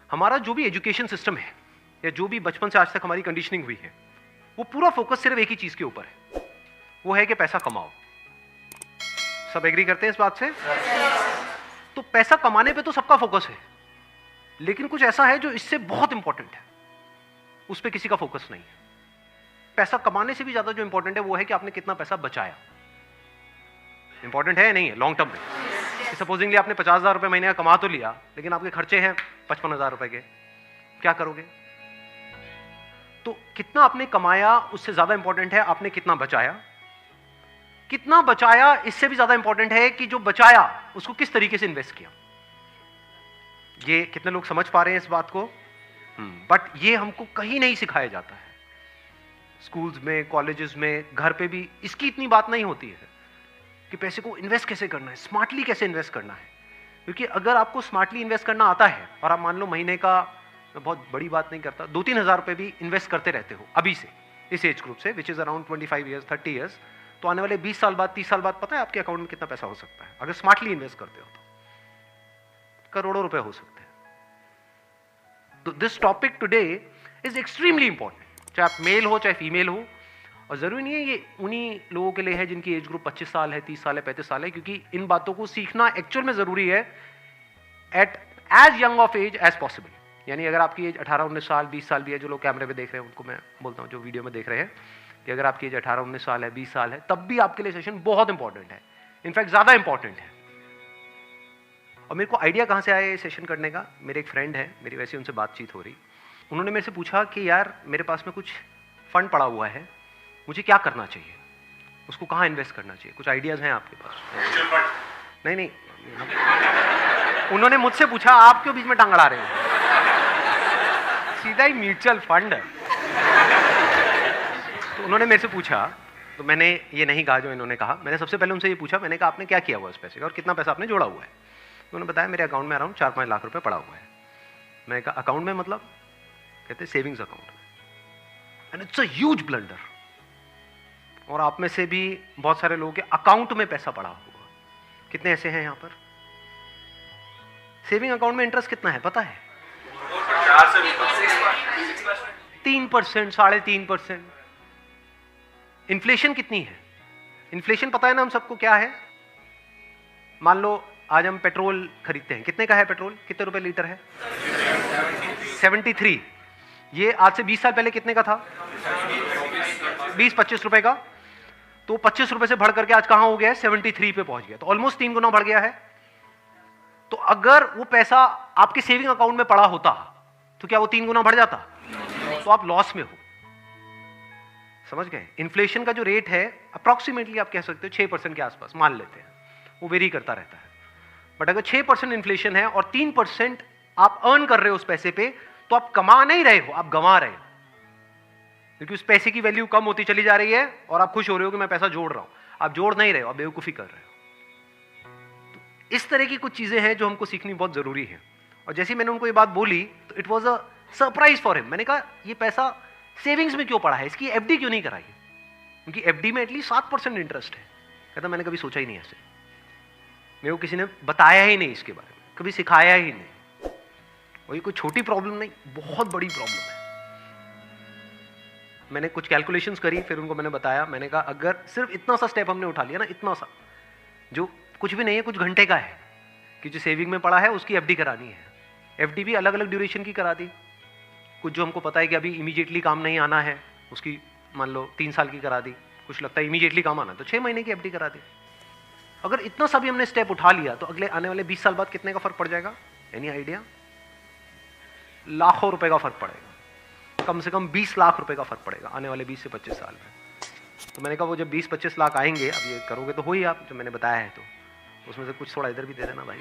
हमारा जो भी एजुकेशन सिस्टम है या जो भी बचपन से आज तक हमारी कंडीशनिंग हुई है, वो पूरा फोकस सिर्फ एक ही चीज के ऊपर है, वो है कि पैसा कमाओ। सब एग्री करते हैं इस बात से? तो पैसा कमाने पे तो सबका फोकस है, लेकिन कुछ ऐसा है जो इससे बहुत इंपॉर्टेंट है, उस पर किसी का फोकस नहीं है। पैसा कमाने से भी ज्यादा जो इंपॉर्टेंट है वो है कि आपने कितना पैसा बचाया। इंपॉर्टेंट है या नहीं है लॉन्ग टर्म में? सपोजिंगली आपने 50,000 रुपए महीने का कमा तो लिया, लेकिन आपके खर्चे हैं 55,000 रुपए के, क्या करोगे? तो कितना आपने कमाया उससे ज्यादा इंपॉर्टेंट है आपने कितना बचाया। कितना बचाया इससे भी ज्यादा इंपॉर्टेंट है कि जो बचाया उसको किस तरीके से इन्वेस्ट किया। ये कितने लोग समझ पा रहे हैं इस बात को? बट ये हमको कहीं नहीं सिखाया जाता है। स्कूल्स में, कॉलेजेस में, घर पे भी इसकी इतनी बात नहीं होती है कि पैसे को इन्वेस्ट कैसे करना है, स्मार्टली कैसे इन्वेस्ट करना है। क्योंकि अगर आपको स्मार्टली इन्वेस्ट करना आता है और आप मान लो महीने का, मैं बहुत बड़ी बात नहीं करता, 2-3 हज़ार रुपए भी इन्वेस्ट करते रहते हो अभी से, इस एज ग्रुप से, which is around 25 years 30 years, तो आने वाले 20 साल बाद, 30 साल बाद पता है आपके अकाउंट में कितना पैसा हो सकता है? अगर स्मार्टली इन्वेस्ट करते हो तो करोड़ों रुपए हो सकते हैं। तो this topic today is extremely important, चाहे आप मेल हो चाहे फीमेल हो। और जरूरी नहीं है ये उन्हीं लोगों के लिए है जिनकी एज ग्रुप 25 साल है, 30 साल है, 35 साल है, क्योंकि इन बातों को सीखना एक्चुअल में जरूरी है at as young of age as possible. यानी अगर आपकी एज 18-19 साल, 20 साल भी है, जो लोग कैमरे पे देख रहे हैं उनको मैं बोलता हूँ, जो वीडियो में देख रहे हैं, कि अगर आपकी एज 18-19 साल है, 20 साल है, तब भी आपके लिए सेशन बहुत इंपॉर्टेंट है, इनफैक्ट ज्यादा इंपॉर्टेंट है। और मेरे को आइडिया कहाँ से आया ये सेशन करने का? मेरे एक फ्रेंड है, मेरी वैसे उनसे बातचीत हो रही, उन्होंने मेरे से पूछा कि यार मेरे पास में कुछ फंड पड़ा हुआ है, मुझे क्या करना चाहिए, उसको कहाँ इन्वेस्ट करना चाहिए, कुछ आइडियाज हैं आपके पास? नहीं, उन्होंने मुझसे पूछा आप क्यों बीच में टांग अड़ा रहे हो, सीधा ही म्यूचुअल फंड। तो उन्होंने मेरे से पूछा, तो मैंने ये नहीं कहा जो इन्होंने कहा, मैंने सबसे पहले उनसे ये पूछा, मैंने कहा आपने क्या किया हुआ उस पैसे का और कितना पैसा आपने जोड़ा हुआ है? तो उन्होंने बताया मेरे अकाउंट में अराउंड 4-5 लाख रुपए पड़ा हुआ है। मैंने कहा अकाउंट में मतलब? कहते सेविंग्स अकाउंट में। And it's a huge blunder. और आप में से भी बहुत सारे लोगों के अकाउंट में पैसा पड़ा हुआ, कितने ऐसे हैं यहाँ पर? सेविंग अकाउंट में इंटरेस्ट कितना है पता है? 3%, 3.5%। इन्फ्लेशन कितनी है? इन्फ्लेशन पता है ना हम सबको क्या है? मान लो आज हम पेट्रोल खरीदते हैं, कितने का है पेट्रोल? कितने रुपए लीटर है? 73। ये आज से 20 साल पहले कितने का था? 20-25 रुपए का। तो 25 रुपए से बढ़ करके आज कहां हो गया है? 73 पे पहुंच गया। तो ऑलमोस्ट 3 गुना बढ़ गया है। तो अगर वो पैसा आपके सेविंग अकाउंट में पड़ा होता तो क्या वो 3 गुना बढ़ जाता? तो आप लॉस में हो। समझ गए? इन्फ्लेशन का जो रेट है अप्रॉक्सीमेटली आप कह सकते हो 6% के आसपास मान लेते हैं, वो वेरी करता रहता है। बट अगर 6% इन्फ्लेशन है और 3% आप अर्न कर रहे हो उस पैसे पे, तो आप कमा नहीं रहे हो, आप गंवा रहे हो, क्योंकि उस पैसे की वैल्यू कम होती चली जा रही है और आप खुश हो रहे हो कि मैं पैसा जोड़ रहा हूं। आप जोड़ नहीं रहे हो, आप बेवकूफी कर रहे हो। तो इस तरह की कुछ चीजें हैं जो हमको सीखनी बहुत जरूरी है। और जैसे मैंने उनको ये बात बोली तो it was a surprise for him. मैंने कहा ये पैसा सेविंग्स में क्यों पड़ा है, इसकी एफडी क्यों नहीं कराई? क्योंकि एफडी में एटलीस्ट 7% इंटरेस्ट है। कहता मैंने कभी सोचा ही नहीं ऐसे, मेरे को किसी ने बताया ही नहीं इसके बारे में, कभी सिखाया ही नहीं। और ये कोई छोटी प्रॉब्लम नहीं, बहुत बड़ी प्रॉब्लम है। मैंने कुछ कैलकुलेशंस करी, फिर उनको मैंने बताया, मैंने कहा अगर सिर्फ इतना सा स्टेप हमने उठा लिया ना, इतना सा जो कुछ भी नहीं है, कुछ घंटे का है, कि जो सेविंग में पड़ा है उसकी एफडी करानी है। एफडी भी अलग अलग ड्यूरेशन की करा दी। कुछ जो हमको पता है कि अभी इमीडिएटली काम नहीं आना है, उसकी मान लो 3 साल की करा दी। कुछ लगता है इमीडिएटली काम आना, तो 6 महीने की एफडी करा दी। अगर इतना सा भी हमने स्टेप उठा लिया तो अगले आने वाले 20 साल बाद कितने का फर्क पड़ जाएगा? Any idea? लाखों रुपए का फर्क पड़ेगा, कम से कम 20 लाख रुपए का फर्क पड़ेगा आने वाले 20 से 25 साल में। तो मैंने कहा वो जब 20-25 लाख आएंगे, अब ये करोगे तो हो ही आप, जो मैंने बताया है, तो उसमें से कुछ थोड़ा इधर भी दे देना भाई।